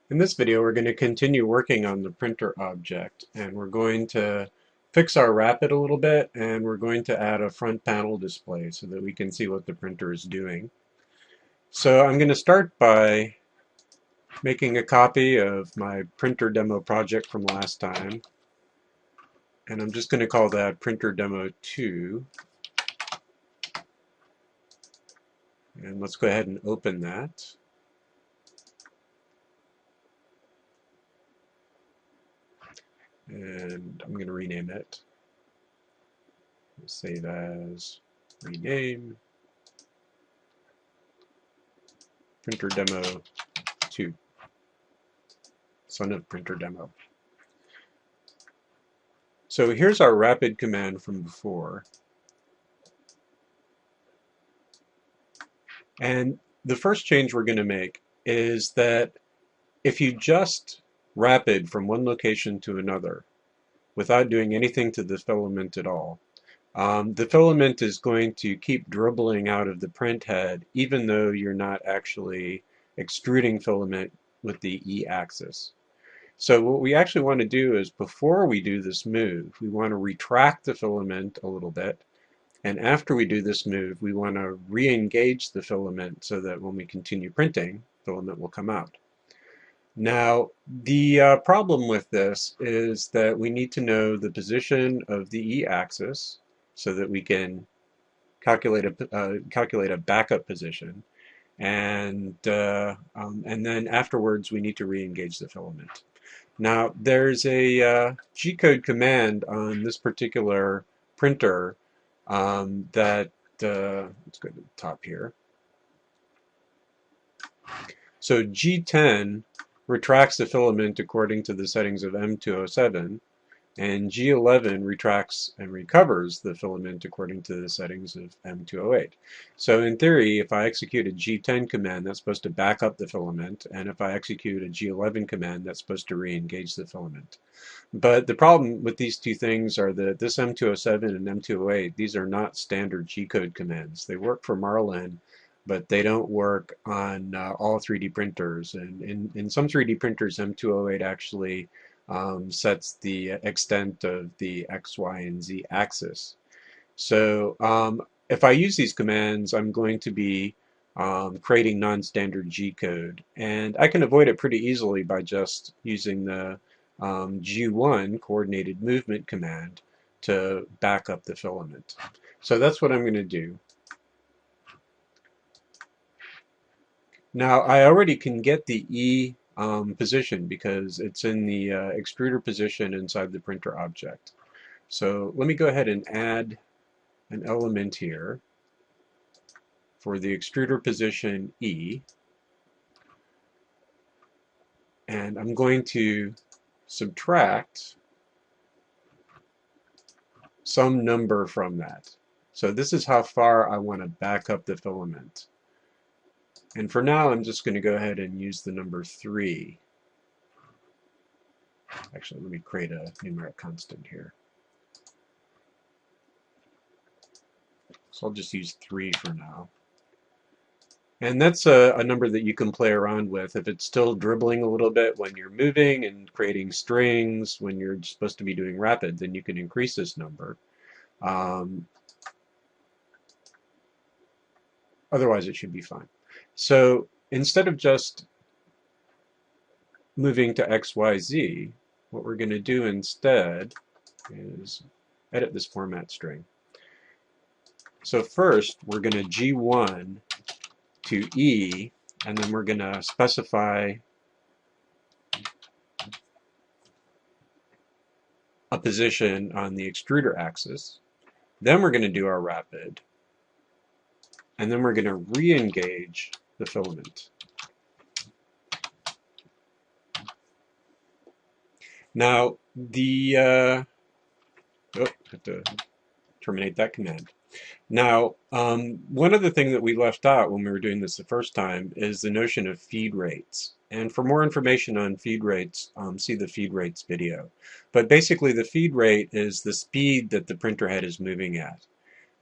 In this video, we're going to continue working on the printer object, and we're going to fix our rapid a little bit, and we're going to add a front panel display so that we can see what the printer is doing. So I'm going to start by making a copy of my printer demo project from last time, and I'm just going to call that printer demo 2. And let's go ahead and open that. And I'm going to rename it. Save as, rename, printer demo 2, son of printer demo. So here's our rapid command from before. And the first change we're going to make is that if you just rapid from one location to another without doing anything to the filament at all, the filament is going to keep dribbling out of the print head even though you're not actually extruding filament with the E-axis. So what we actually want to do is before we do this move, we want to retract the filament a little bit. And after we do this move, we want to re-engage the filament so that when we continue printing, filament will come out. Now, the problem with this is that we need to know the position of the E-axis so that we can calculate a backup position. And then afterwards, we need to re-engage the filament. Now, there's a G-code command on this particular printer that, let's go to the top here. So G10 retracts the filament according to the settings of M207, and G11 retracts and recovers the filament according to the settings of M208. So in theory, if I execute a G10 command, that's supposed to back up the filament, and if I execute a G11 command, that's supposed to re-engage the filament. But the problem with these two things are that this M207 and M208, these are not standard G-code commands. They work for Marlin, but they don't work on all 3D printers. And in some 3D printers, M208 actually sets the extent of the X, Y, and Z axis. So if I use these commands, I'm going to be creating non-standard G-code. And I can avoid it pretty easily by just using the G1 coordinated movement command to back up the filament. So that's what I'm going to do. Now I already can get the E position because it's in the extruder position inside the printer object. So let me go ahead and add an element here for the extruder position E, and I'm going to subtract some number from that. So this is how far I want to back up the filament. And for now, I'm just going to go ahead and use the number 3. Actually, let me create a numeric constant here. So I'll just use 3 for now. And that's a number that you can play around with. If it's still dribbling a little bit when you're moving and creating strings, when you're supposed to be doing rapid, then you can increase this number. Otherwise, it should be fine. So instead of just moving to X, Y, Z, what we're going to do instead is edit this format string. So first, we're going to G1 to E, and then we're going to specify a position on the extruder axis. Then we're going to do our rapid, and then we're going to re-engage the filament. Now, have to terminate that command. Now, one other thing that we left out when we were doing this the first time is the notion of feed rates. And for more information on feed rates, see the feed rates video. But basically, the feed rate is the speed that the printer head is moving at.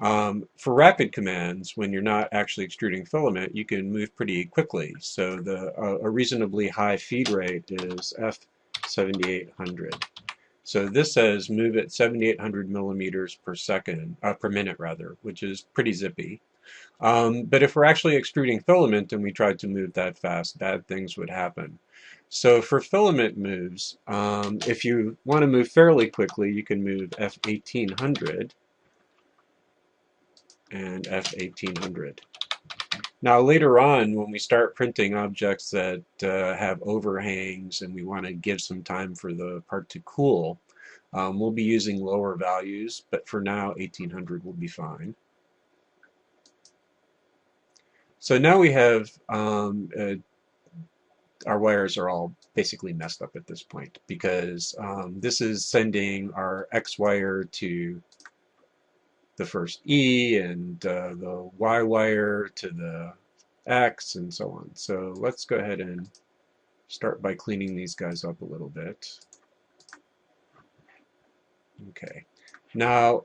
For rapid commands, when you're not actually extruding filament, you can move pretty quickly. So a reasonably high feed rate is F7800. So this says move at 7,800 millimeters per second, per minute rather, which is pretty zippy. But if we're actually extruding filament and we tried to move that fast, bad things would happen. So for filament moves, if you want to move fairly quickly, you can move F1800 and F1800. Now later on, when we start printing objects that have overhangs and we want to give some time for the part to cool, we'll be using lower values, but for now 1800 will be fine. So now we have our wires are all basically messed up at this point because this is sending our X wire to the first E and the Y wire to the X and so on. So let's go ahead and start by cleaning these guys up a little bit. Okay, now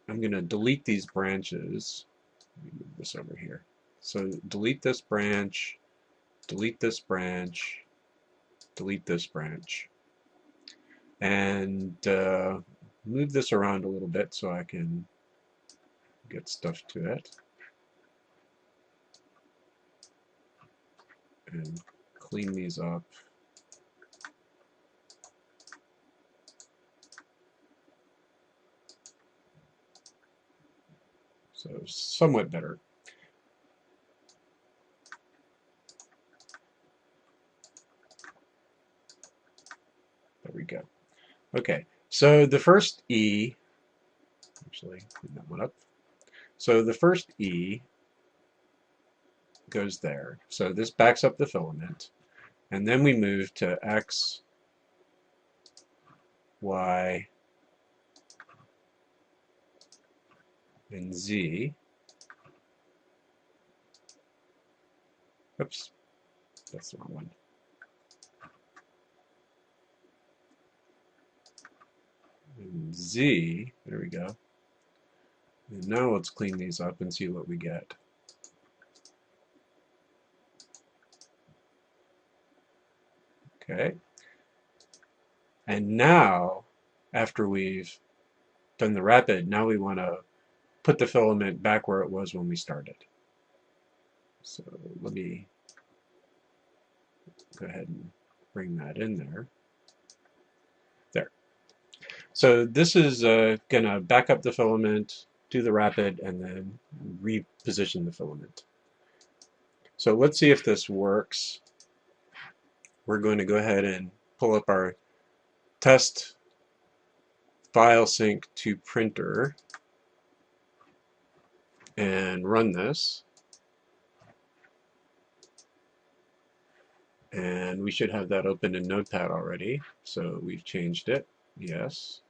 I'm going to delete these branches. Let me move this over here. So delete this branch, delete this branch, delete this branch, and move this around a little bit so I can get stuff to it. And clean these up. So somewhat better. There we go. Okay, so the first E, actually clean that one up. So the first E goes there. So this backs up the filament. And then we move to X, Y, and Z. Oops, that's the wrong one. And Z, there we go. And now let's clean these up and see what we get. Okay. And now, after we've done the rapid, now we want to put the filament back where it was when we started. So let me go ahead and bring that in there. There. So this is going to back up the filament, do the rapid, and then reposition the filament. So let's see if this works. We're going to go ahead and pull up our test file sync to printer and run this. And we should have that open in Notepad already. So we've changed it. Yes.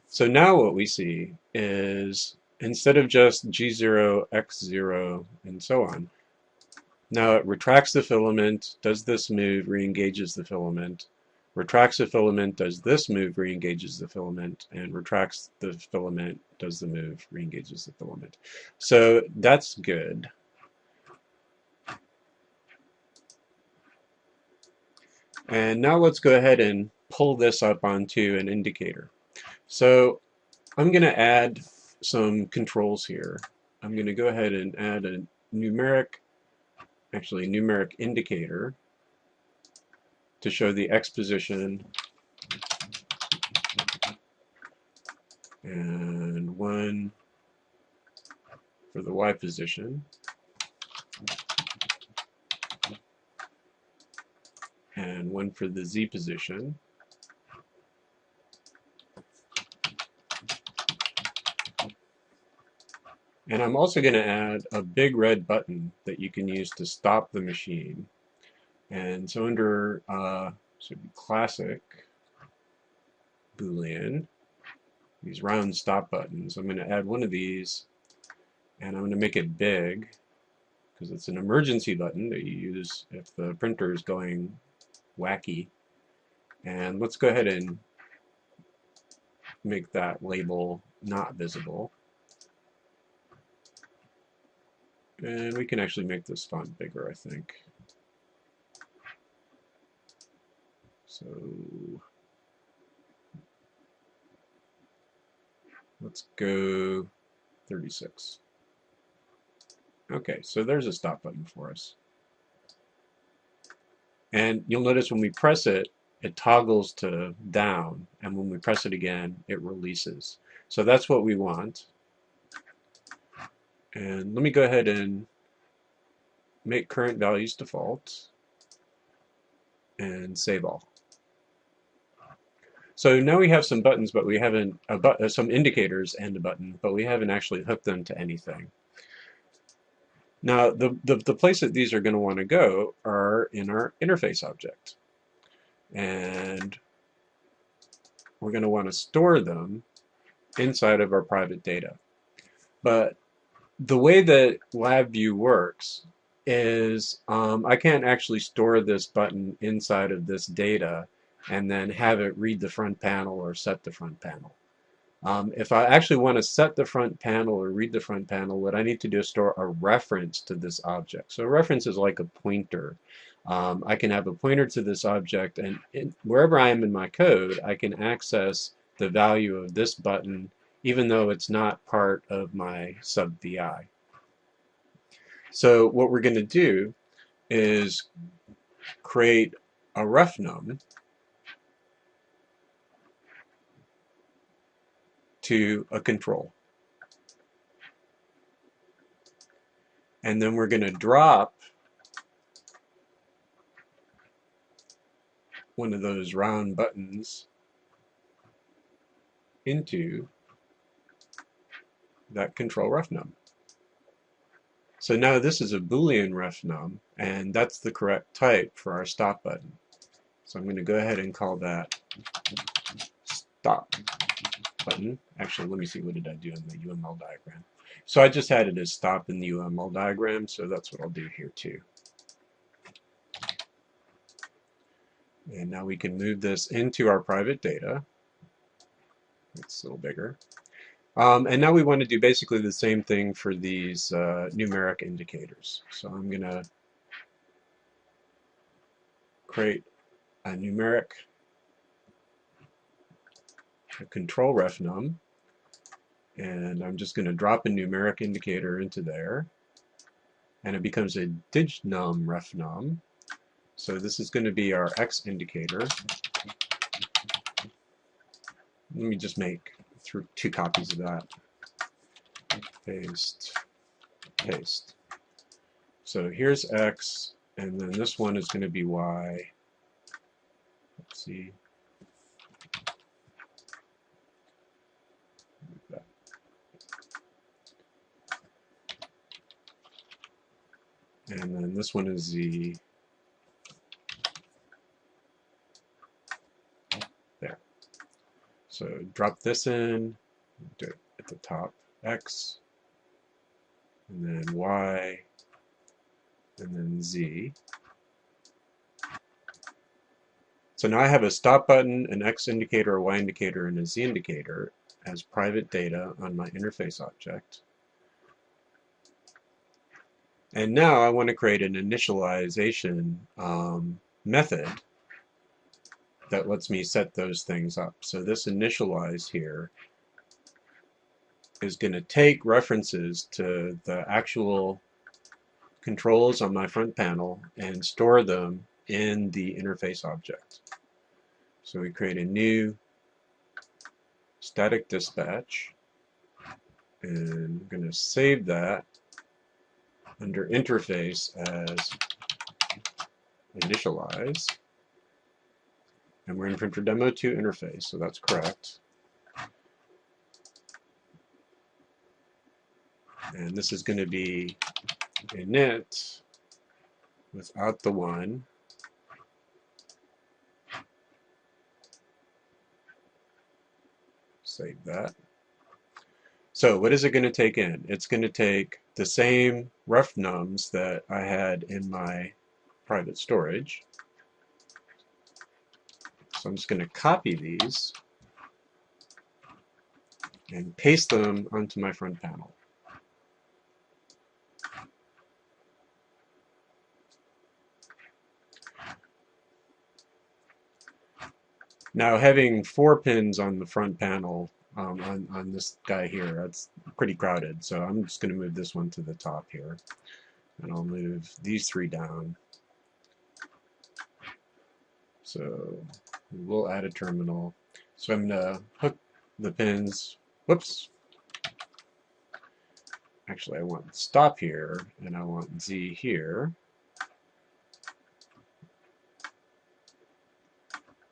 So now what we see is instead of just G0, X0, and so on, now it retracts the filament, does this move, re-engages the filament, retracts the filament, does this move, re-engages the filament, and retracts the filament, does the move, re-engages the filament. So that's good. And now let's go ahead and pull this up onto an indicator. So I'm going to add some controls here. I'm going to go ahead and add a numeric indicator to show the X position and one for the Y position and one for the Z position. And I'm also going to add a big red button that you can use to stop the machine. And so under classic Boolean, these round stop buttons, I'm going to add one of these, and I'm going to make it big because it's an emergency button that you use if the printer is going wacky. And let's go ahead and make that label not visible. And we can actually make this font bigger, I think. So let's go 36. Okay, so there's a stop button for us. And you'll notice when we press it, it toggles to down, and when we press it again, it releases. So that's what we want. And let me go ahead and make current values default and save all. So now we have some buttons, but we haven't, some indicators and a button, but we haven't actually hooked them to anything. Now, the place that these are going to want to go are in our interface object. And we're going to want to store them inside of our private data. But the way that LabVIEW works is I can't actually store this button inside of this data and then have it read the front panel or set the front panel. If I actually want to set the front panel or read the front panel, what I need to do is store a reference to this object. So a reference is like a pointer. I can have a pointer to this object, and wherever I am in my code, I can access the value of this button, even though it's not part of my sub-VI. So what we're going to do is create a ref num to a control. And then we're going to drop one of those round buttons into that control ref num. So now this is a Boolean ref num, and that's the correct type for our stop button. So I'm going to go ahead and call that stop button. Actually, let me see, what did I do in the UML diagram? So I just had it as stop in the UML diagram, so that's what I'll do here too. And now we can move this into our private data. It's a little bigger. And now we want to do basically the same thing for these numeric indicators. So I'm going to create a numeric control ref num, and I'm just going to drop a numeric indicator into there, and it becomes a dignum ref num. So this is going to be our X indicator. Let me just make two copies of that. Paste, paste. So here's X, and then this one is going to be Y. Let's see. And then this one is Z. There. So drop this in, do it at the top, X, and then Y, and then Z. So now I have a stop button, an X indicator, a Y indicator, and a Z indicator as private data on my interface object. And now I want to create an initialization method that lets me set those things up. So this initialize here is going to take references to the actual controls on my front panel and store them in the interface object. So we create a new static dispatch, and I'm going to save that under interface as initialize. And we're in printer demo 2 interface, so that's correct. And this is going to be init without the 1. Save that. So what is it going to take in? It's going to take the same ref nums that I had in my private storage. So I'm just going to copy these and paste them onto my front panel. Now, having 4 pins on the front panel on this guy here, that's pretty crowded. So I'm just going to move this one to the top here. And I'll move these 3 down. So we'll add a terminal. So I'm going to hook the pins. Whoops. Actually, I want stop here, and I want Z here.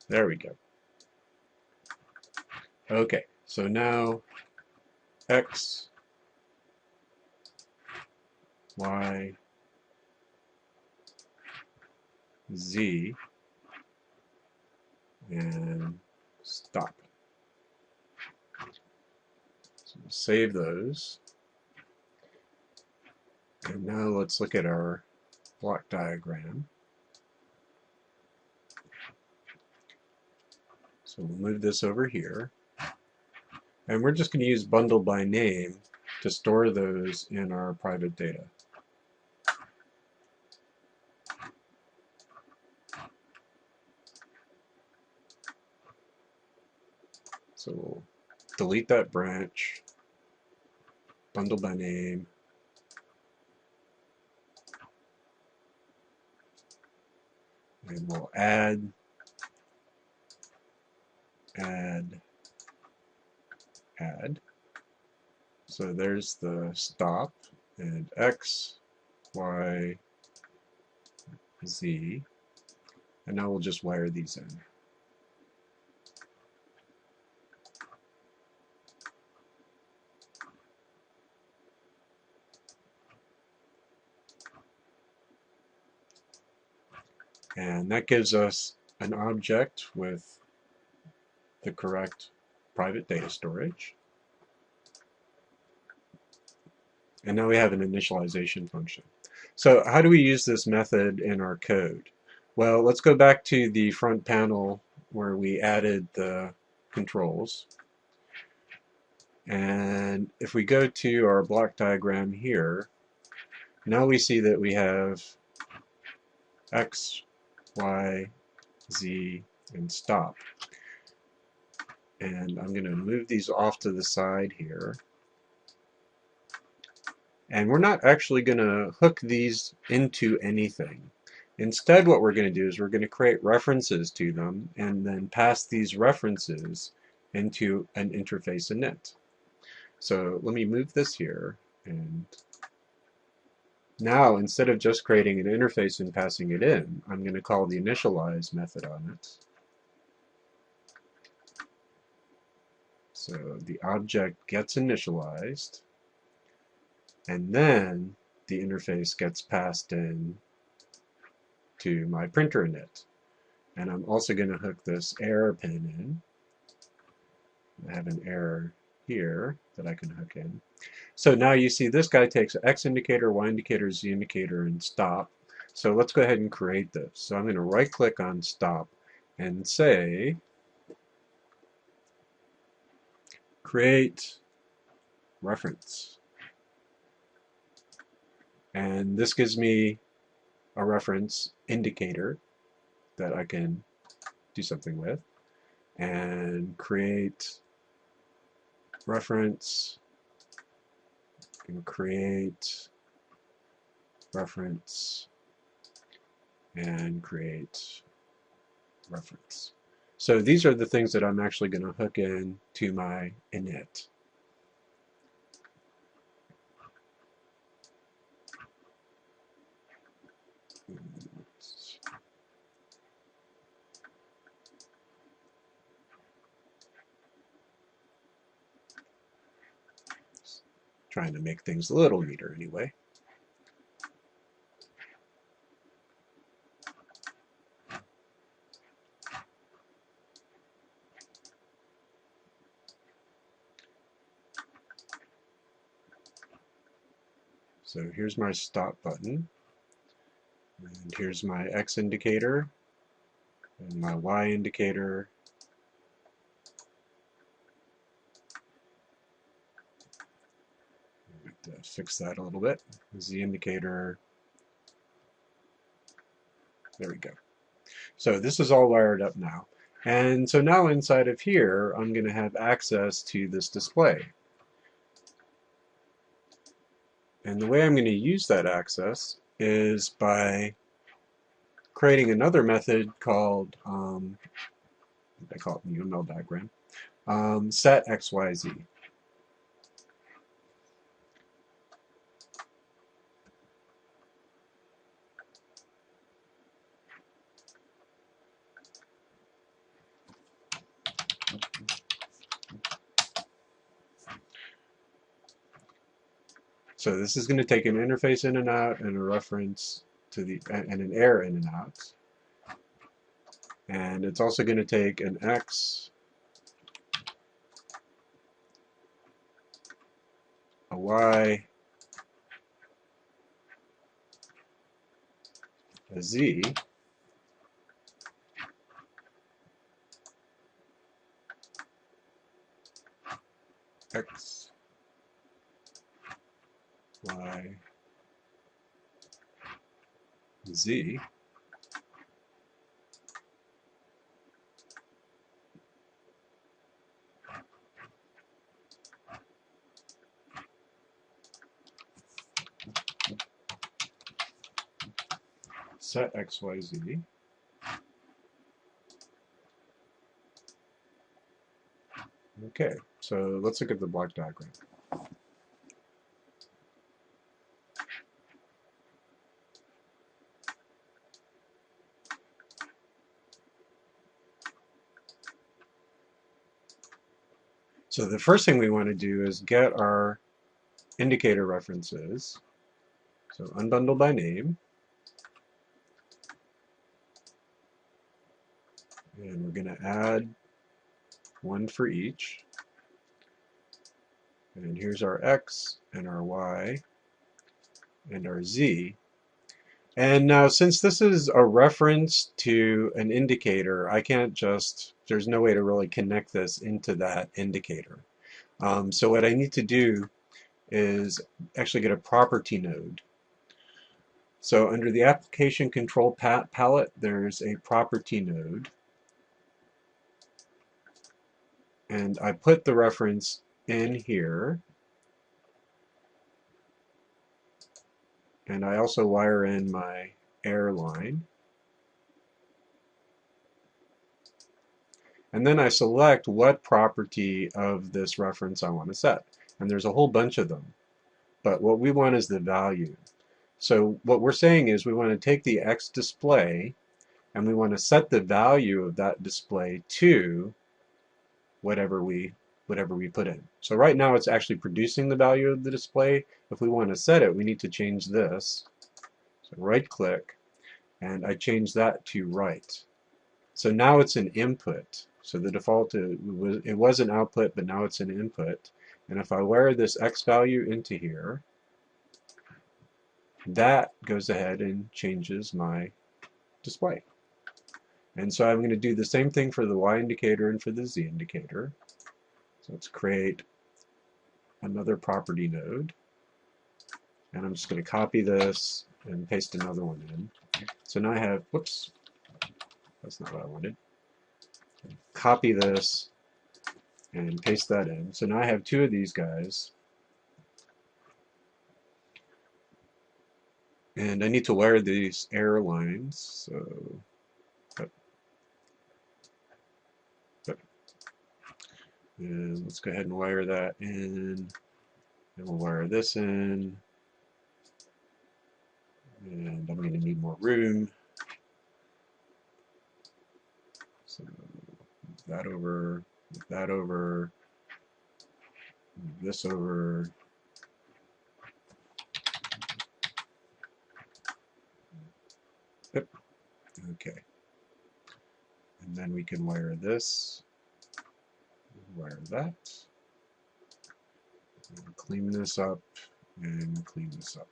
There we go. Okay, so now X, Y, Z, and stop. So we'll save those. And now let's look at our block diagram. So we'll move this over here. And we're just going to use bundle by name to store those in our private data. So we'll delete that branch, bundle by name, and we'll add. So there's the stop, and X, Y, Z, and now we'll just wire these in. And that gives us an object with the correct private data storage. And now we have an initialization function. So how do we use this method in our code? Well, let's go back to the front panel where we added the controls. And if we go to our block diagram here, now we see that we have X, Y, Z, and stop. And I'm going to move these off to the side here. And we're not actually going to hook these into anything. Instead, what we're going to do is we're going to create references to them and then pass these references into an interface init. So let me move this here, and now instead of just creating an interface and passing it in, I'm going to call the initialize method on it. So the object gets initialized, and then the interface gets passed in to my printer init. And I'm also going to hook this error pin in. I have an error here that I can hook in. So now you see this guy takes X indicator, Y indicator, Z indicator, and stop. So let's go ahead and create this. So I'm going to right click on stop and say create reference. And this gives me a reference indicator that I can do something with, and create reference, and create reference, and create reference. So these are the things that I'm actually going to hook in to my init. Trying to make things a little neater anyway. So here's my stop button, and here's my X indicator, and my Y indicator, to fix that a little bit. Z indicator. There we go. So this is all wired up now. And so now inside of here, I'm going to have access to this display. And the way I'm going to use that access is by creating another method called, I call it the UML diagram, set XYZ. So this is going to take an interface in and out and a reference to the and an error in and out. And it's also going to take an X, a Y, a Z, X, Y, Z, set XYZ. Okay, so let's look at the block diagram. So the first thing we want to do is get our indicator references. So unbundle by name. And we're going to add one for each. And here's our X and our Y and our Z. And now since this is a reference to an indicator, I can't just, there's no way to really connect this into that indicator. So what I need to do is actually get a property node. So under the application control palette, there's a property node. And I put the reference in here. And I also wire in my airline. And then I select what property of this reference I want to set. And there's a whole bunch of them. But what we want is the value. So what we're saying is we want to take the X display and we want to set the value of that display to whatever we put in. So right now it's actually producing the value of the display. If we want to set it, we need to change this. So right click, and I change that to right. So now it's an input. So the default, it was an output, but now it's an input. And if I wire this X value into here, that goes ahead and changes my display. And so I'm going to do the same thing for the Y indicator and for the Z indicator. So let's create another property node. And I'm just going to copy this and paste another one in. So now I have, whoops, that's not what I wanted. Copy this and paste that in. So now I have two of these guys. And I need to wire these airlines. So, and let's go ahead and wire that in. And we'll wire this in. And I'm going to need more room. So move that over, move that over, move this over. Yep. Okay. And then we can wire this, wire that, and clean this up, and clean this up.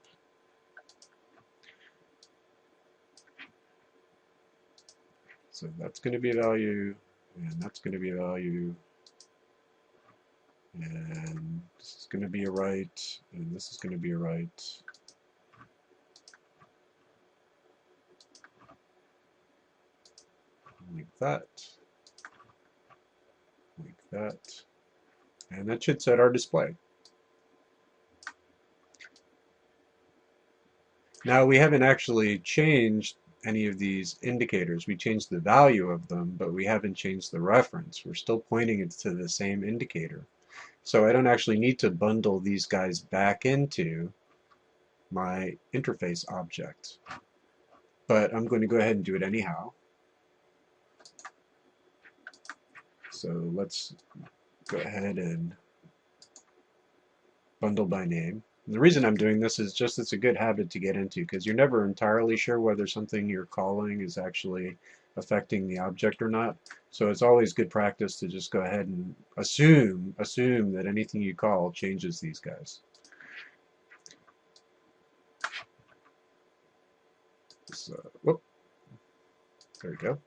So that's going to be a value, and that's going to be a value. and this is going to be a right, and this is going to be a right. Like that, like that, and that should set our display. Now we haven't actually changed any of these indicators. We changed the value of them, but we haven't changed the reference. We're still pointing it to the same indicator. So I don't actually need to bundle these guys back into my interface object. But I'm going to go ahead and do it anyhow. So let's go ahead and bundle by name. And the reason I'm doing this is just it's a good habit to get into because you're never entirely sure whether something you're calling is actually affecting the object or not. So it's always good practice to just go ahead and assume that anything you call changes these guys. So, whoop, there we go.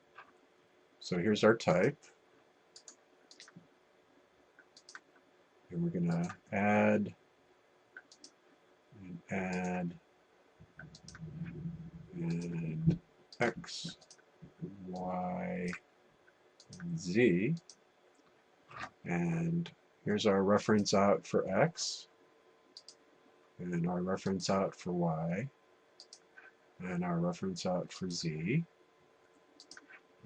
So here's our type. And we're going to add and X, Y, and Z. And here's our reference out for X, and our reference out for Y, and our reference out for Z,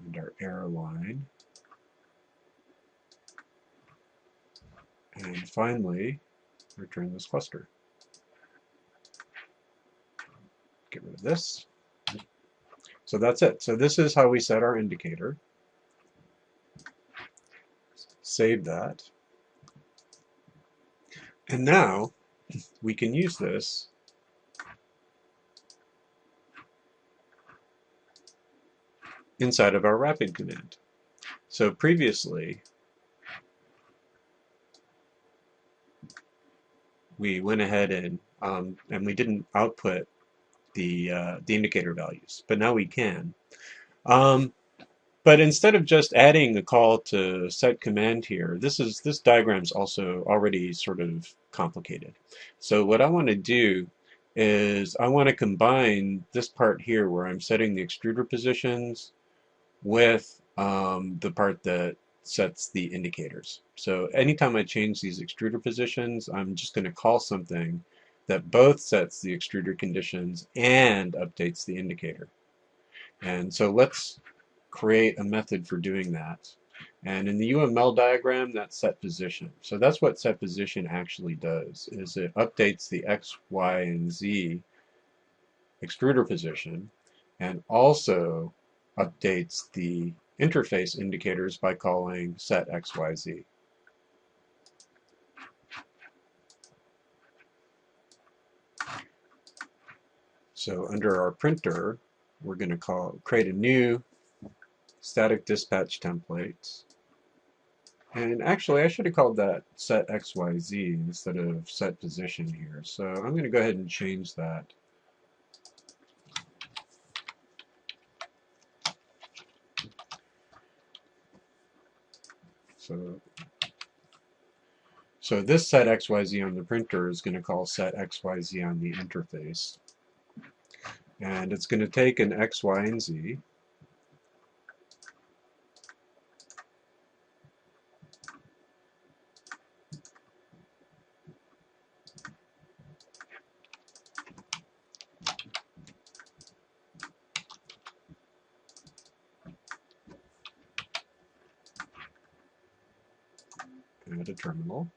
and our error line. And finally, return this cluster. Get rid of this. So that's it. So this is how we set our indicator. Save that. And now we can use this inside of our rapid command. So previously, we went ahead and we didn't output the indicator values, but now we can. But instead of just adding a call to set command here, this diagram's also already sort of complicated. So what I want to do is I want to combine this part here where I'm setting the extruder positions with the part that sets the indicators. So anytime I change these extruder positions, I'm just going to call something that both sets the extruder conditions and updates the indicator. And so let's create a method for doing that. And in the UML diagram, that's set position. So that's what set position actually does, is it updates the X, Y, and Z extruder position and also updates the interface indicators by calling set XYZ. So under our printer, we're going to create a new static dispatch template. And actually, I should have called that set XYZ instead of set position here. So I'm going to go ahead and change that. So this set XYZ on the printer is going to call set XYZ on the interface. And it's going to take an X, Y, and Z. Add a terminal.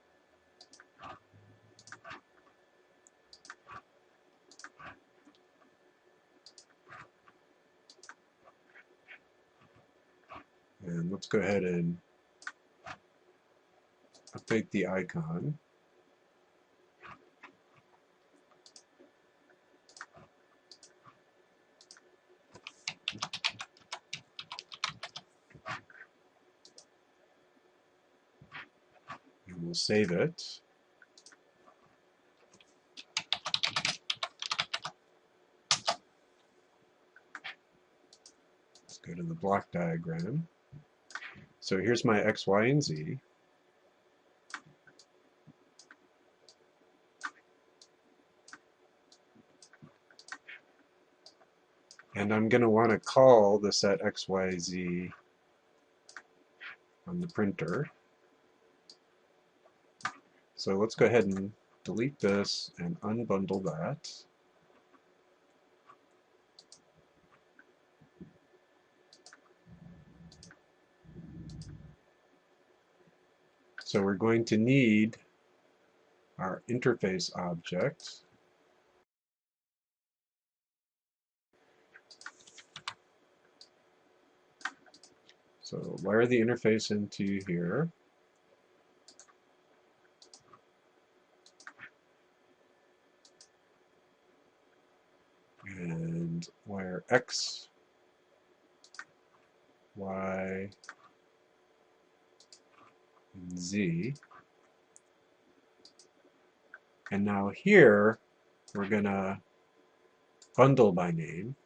And let's go ahead and update the icon. And we'll save it. Let's go to the block diagram. So here's my X, Y, and Z. And I'm going to want to call the set XYZ on the printer. So let's go ahead and delete this and unbundle that. So we're going to need our interface object. So wire the interface into here. And wire X, Y, and Z. And now here, we're going to bundle by name.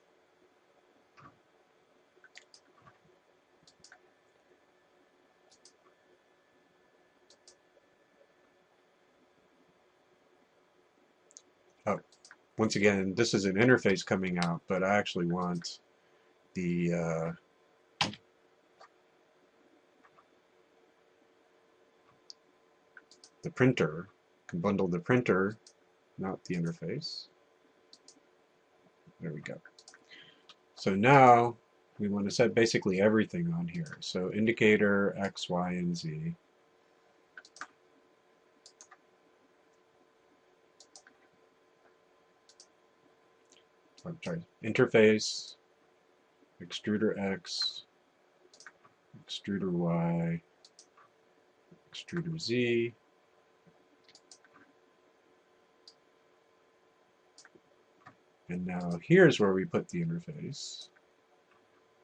Oh, once again, this is an interface coming out, but I actually want the printer. I can bundle the printer, not the interface. There we go. So now we want to set basically everything on here. So indicator, X, Y, and Z. I'm sorry, interface, extruder X, extruder Y, extruder Z, and now here's where we put the interface,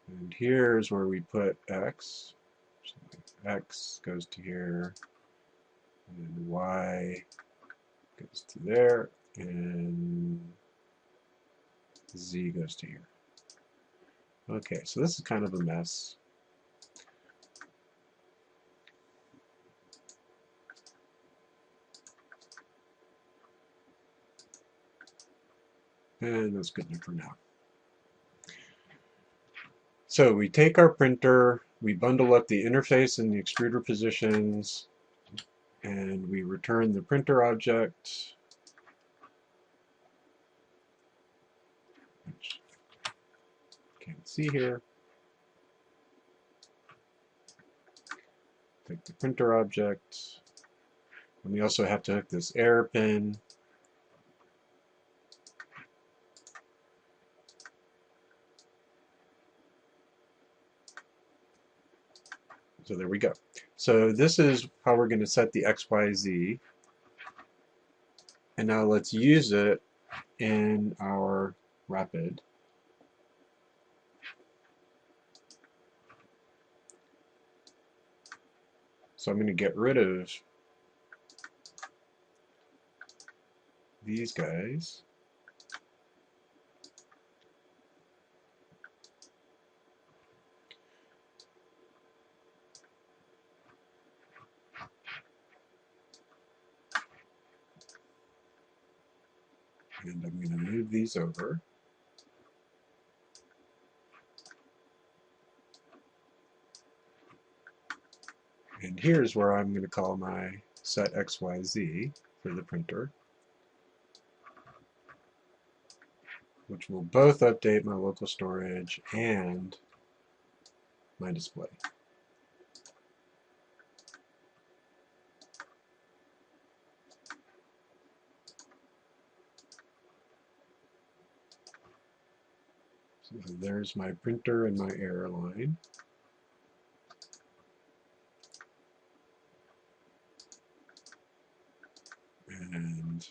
and here's where we put X. So X goes to here, and Y goes to there, and Z goes to here. Okay, so this is kind of a mess. And that's good enough for now. So we take our printer, we bundle up the interface and the extruder positions, and we return the printer object, which you can't see here. Take the printer object, and we also have to hook this error pin. So there we go. So this is how we're going to set the XYZ. And now let's use it in our rapid. So I'm going to get rid of these guys. And I'm going to move these over. And here's where I'm going to call my set XYZ for the printer, which will both update my local storage and my display. So there's my printer and my error line. And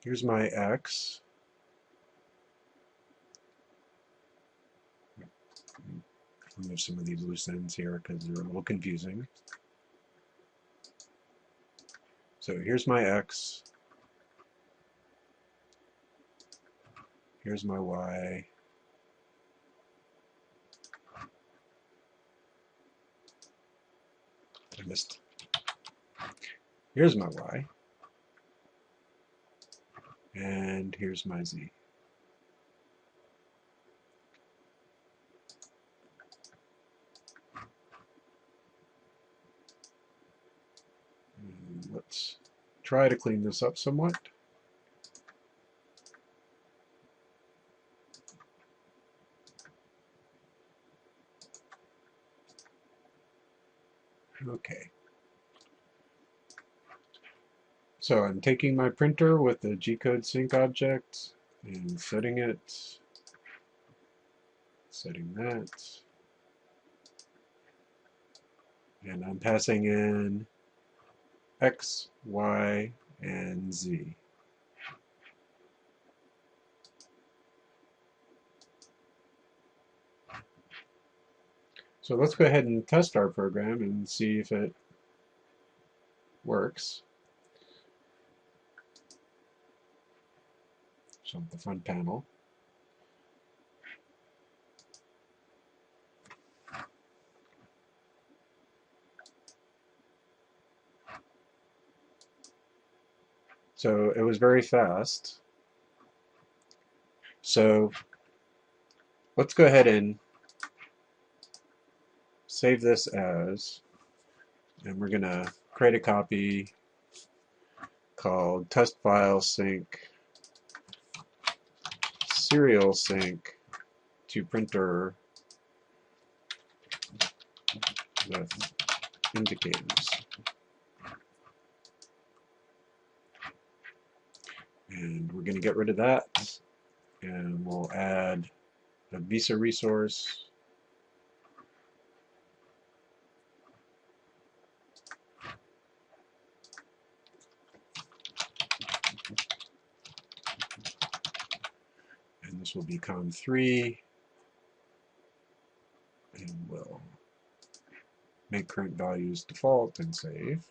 here's my X. Remove some of these loose ends here because they're a little confusing. So here's my X. Here's my Y. I missed. Here's my Y. And here's my Z. try to clean this up somewhat. Okay. So I'm taking my printer with the G-code sync object and setting it, setting that, and I'm passing in X, Y, and Z. So let's go ahead and test our program and see if it works. So the front panel. So it was very fast. So let's go ahead and save this as, and we're going to create a copy called test file sync serial sync to printer with indicators. And we're going to get rid of that, and we'll add a Visa resource. And this will be com3, and we'll make current values default and save.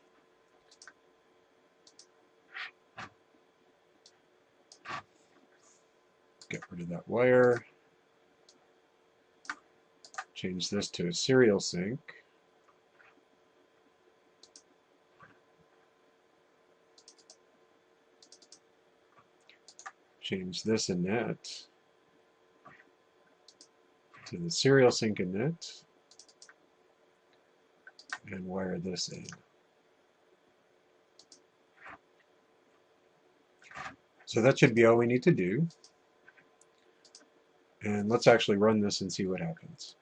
Get rid of that wire. Change this to a serial sync. Change this init to the serial sync init, and wire this in. So that should be all we need to do. And let's actually run this and see what happens.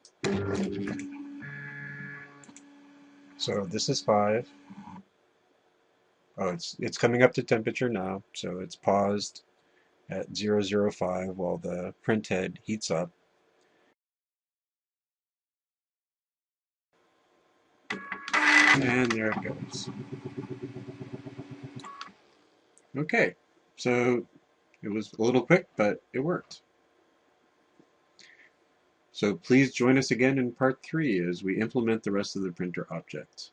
So this is 5. Oh, it's coming up to temperature now, so it's paused at 005 while the print head heats up. And there it goes. Okay, so it was a little quick, but it worked. So please join us again in part 3 as we implement the rest of the printer object.